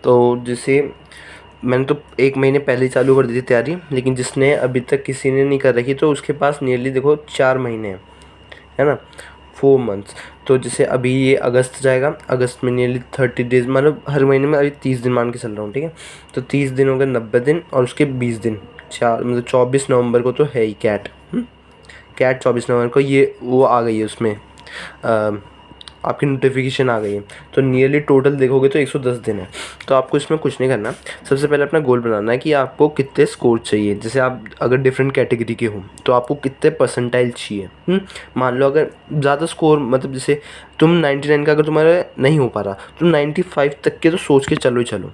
तो जैसे मैंने तो 1 महीने पहले ही चालू कर दी थी तैयारी, लेकिन जिसने अभी तक किसी ने नहीं कर रखी तो उसके पास नियरली देखो 4 महीने हैं, है ना, 4 मंथ्स। तो जैसे अभी ये अगस्त जाएगा, अगस्त में नियरली 30 डेज़, मतलब हर महीने में अभी 30 दिन मान के चल रहा हूँ, ठीक है। तो 30 दिन हो गए, 90 दिन और उसके 20 दिन, 4 मतलब 24 नवंबर को तो है ही कैट। कैट 24 नवंबर को ये वो आ गई है उसमें, आपकी नोटिफिकेशन आ गई है। तो नियरली टोटल देखोगे तो 110 दिन है। तो आपको इसमें कुछ नहीं करना, सबसे पहले अपना गोल बनाना है कि आपको कितने स्कोर चाहिए। जैसे आप अगर डिफरेंट कैटेगरी के हो तो आपको कितने परसेंटाइल चाहिए। मान लो अगर ज़्यादा स्कोर, मतलब जैसे तुम 99 का अगर तुम्हारा नहीं हो पा रहा, तुम 95 तक के तो सोच के चलो ही चलो।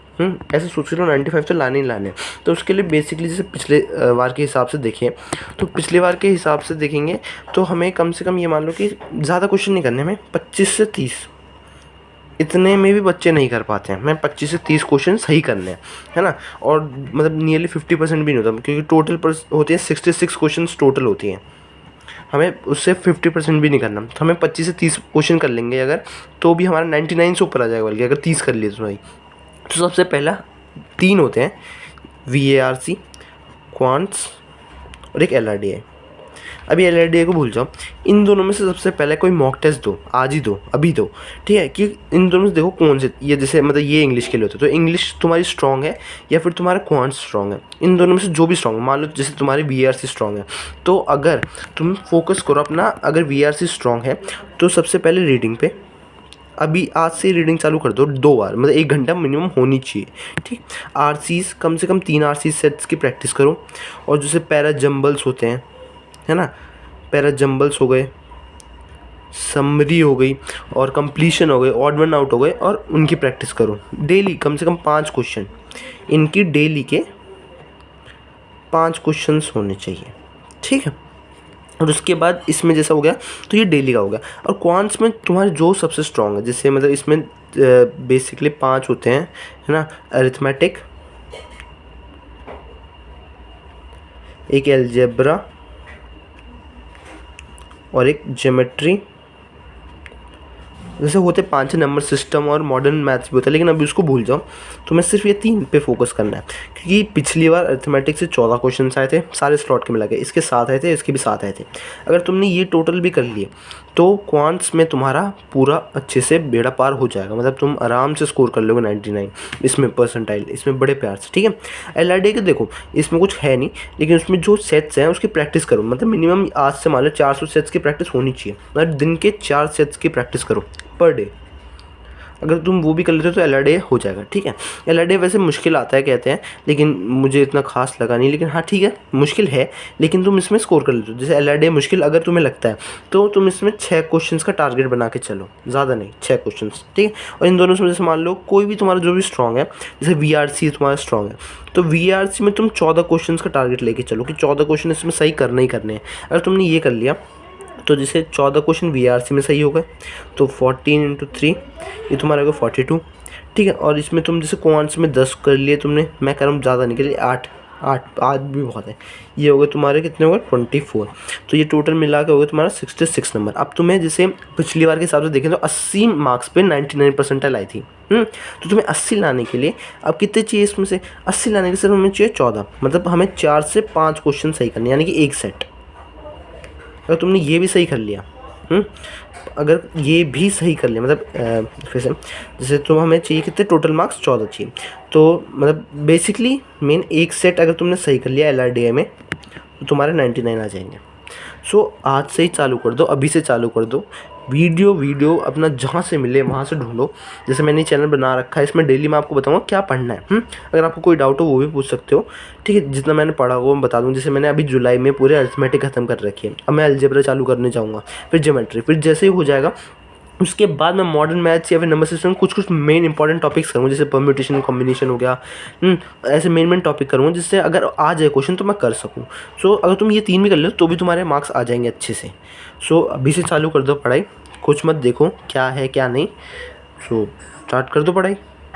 ऐसे सोच के चलो 95 तो लाने ही लाने। तो उसके लिए बेसिकली जैसे पिछले बार के हिसाब से देखें, तो पिछले बार के हिसाब से देखेंगे तो हमें कम से कम ये मान लो कि ज़्यादा क्वेश्चन नहीं करने, हमें 25 से 30, इतने में भी बच्चे नहीं कर पाते हैं। मैं 25 से 30 क्वेश्चन सही करने हैं, है ना। और मतलब नियरली 50% भी नहीं होता, क्योंकि टोटल पर होते हैं 66 क्वेश्चन टोटल होती हैं, हमें उससे 50% भी नहीं करना। तो हमें 25 से 30 क्वेश्चन कर लेंगे अगर, तो भी हमारा 99 से ऊपर आ जाएगा, बल्कि अगर 30 कर लिए तो भाई। तो सबसे पहला 3 होते हैं, VARC, क्वांट्स और एक LRDI। अभी LRDI को भूल जाओ, इन दोनों में से सबसे पहले कोई मॉक टेस्ट दो, आज ही दो, अभी दो, ठीक है। कि इन दोनों में से देखो कौन से, ये जैसे मतलब ये इंग्लिश के लिए होता है, तो इंग्लिश तुम्हारी स्ट्रॉन्ग है या फिर तुम्हारा क्वांट स्ट्रॉन्ग है। इन दोनों में से जो भी स्ट्रॉन्ग है, मान लो जैसे तुम्हारी VARC स्ट्रॉन्ग है, तो अगर तुम फोकस करो अपना, अगर VARC स्ट्रॉन्ग है तो सबसे पहले रीडिंग पे अभी आज से रीडिंग चालू कर दो 2 बार, मतलब 1 घंटा मिनिमम होनी चाहिए, ठीक। RCs कम से कम 3 RC सेट्स की प्रैक्टिस करो। और जैसे पैरा जंबल्स होते हैं, है ना, पैरा जंबल्स हो गए, समरी हो गई और कंप्लीशन हो गए, ऑड वन आउट हो गए, और उनकी प्रैक्टिस करो डेली। कम से कम 5 क्वेश्चन इनकी डेली के 5 क्वेश्चंस होने चाहिए, ठीक है। और उसके बाद इसमें जैसा हो गया तो ये डेली का हो गया। और क्वांट्स में तुम्हारे जो सबसे स्ट्रॉन्ग है, जैसे मतलब इसमें बेसिकली 5 होते हैं, है ना, अरिथमेटिक, एक एलजेब्रा और एक ज्योमेट्री। जैसे होते 5 नंबर सिस्टम और मॉडर्न मैथ्स भी होता है, लेकिन अभी उसको भूल जाओ। तो मैं सिर्फ ये 3 पे फोकस करना है, क्योंकि पिछली बार अरिथमेटिक से 14 क्वेश्चन आए थे सारे स्लॉट के मिला के, इसके 7 आए थे, इसके भी 7 आए थे। अगर तुमने ये टोटल भी कर लिए तो क्वांट्स में तुम्हारा पूरा अच्छे से बेड़ा पार हो जाएगा, मतलब तुम आराम से स्कोर कर लोगे 99 इसमें परसेंटाइल, इसमें बड़े प्यार से, ठीक है। LRD के देखो इसमें कुछ है नहीं, लेकिन उसमें जो सेट्स हैं उसकी प्रैक्टिस करो, मतलब मिनिमम आज से मान लो 400 सेट्स की प्रैक्टिस होनी चाहिए, मतलब दिन के 4 सेट्स की प्रैक्टिस करो पर डे। अगर तुम वो भी कर लेते हो तो LRD हो जाएगा, ठीक है। LRD वैसे मुश्किल आता है कहते हैं, लेकिन मुझे इतना खास लगा नहीं, लेकिन हाँ ठीक है मुश्किल है, लेकिन तुम इसमें स्कोर कर लेते हो। जैसे LRD मुश्किल अगर तुम्हें लगता है तो तुम इसमें 6 क्वेश्चंस का टारगेट बना के चलो, ज़्यादा नहीं, 6 क्वेश्चंस, ठीक है। और इन दोनों में जैसे मान लो कोई भी तुम्हारा जो भी स्ट्रॉन्ग है, जैसे VRC तुम्हारा स्ट्रॉन्ग है, तो VRC में तुम 14 क्वेश्चन का टारगेट लेके चलो कि 14 क्वेश्चन इसमें सही करने ही करने हैं। अगर तुमने ये कर लिया तो जैसे 14 क्वेश्चन VRC में सही हो गए तो 14 × 3 ये तुम्हारा होगा 42, ठीक है। और इसमें तुम जैसे क्वांट्स में 10 कर लिए तुमने, मैं कह रहा हूँ ज़्यादा नहीं कर लिए, 8 भी बहुत है। ये हो गए तुम्हारे कितने हो गए 24, तो ये टोटल मिला के हो गया तुम्हारा 66 नंबर। अब तुम्हें जैसे पिछली बार के हिसाब से देखें तो 80 मार्क्स पे 99 परसेंटाइल आई थी। तो तुम्हें 80 लाने के लिए अब कितने चाहिए, इसमें से 80 लाने के सिर्फ हमें चाहिए 14, मतलब हमें 4 से 5 क्वेश्चन सही करने, यानी कि 1 सेट। अगर तुमने ये भी सही कर लिया, अगर ये भी सही कर लिया, मतलब फिर से जैसे तो हमें चाहिए कितने टोटल मार्क्स 14 चाहिए, तो मतलब बेसिकली मेन 1 सेट अगर तुमने सही कर लिया LRDI में तो तुम्हारे 99 आ जाएंगे। सो आज से ही चालू कर दो, अभी से चालू कर दो। वीडियो अपना जहाँ से मिले वहाँ से ढूंढो। जैसे मैंने चैनल बना रखा है, इसमें डेली मैं आपको बताऊंगा क्या पढ़ना है। अगर आपको कोई डाउट हो वो भी पूछ सकते हो, ठीक है। जितना मैंने पढ़ा वो मैं बता दूँ। जैसे मैंने अभी जुलाई में पूरे अरिथमेटिक खत्म कर रखी है, अब मैं अलजेब्रा चालू करने जाऊँगा, फिर ज्योमेट्री, फिर जैसे ही हो जाएगा उसके बाद मैं मॉडर्न मैथ्स या फिर नंबर सिस्टम कुछ मेन इंपॉर्टेंट टॉपिक्स करूँगा, जैसे परम्यूटेशन कॉम्बिनेशन हो गया। ऐसे मेन टॉपिक करूँगा जिससे अगर आ जाए क्वेश्चन तो मैं कर सकूँ। सो अगर तुम ये 3 भी कर लो तो भी तुम्हारे मार्क्स आ जाएंगे अच्छे से। सो अभी से चालू कर दो पढ़ाई, कुछ मत देखो क्या है क्या नहीं। सो स्टार्ट कर दो पढ़ाई।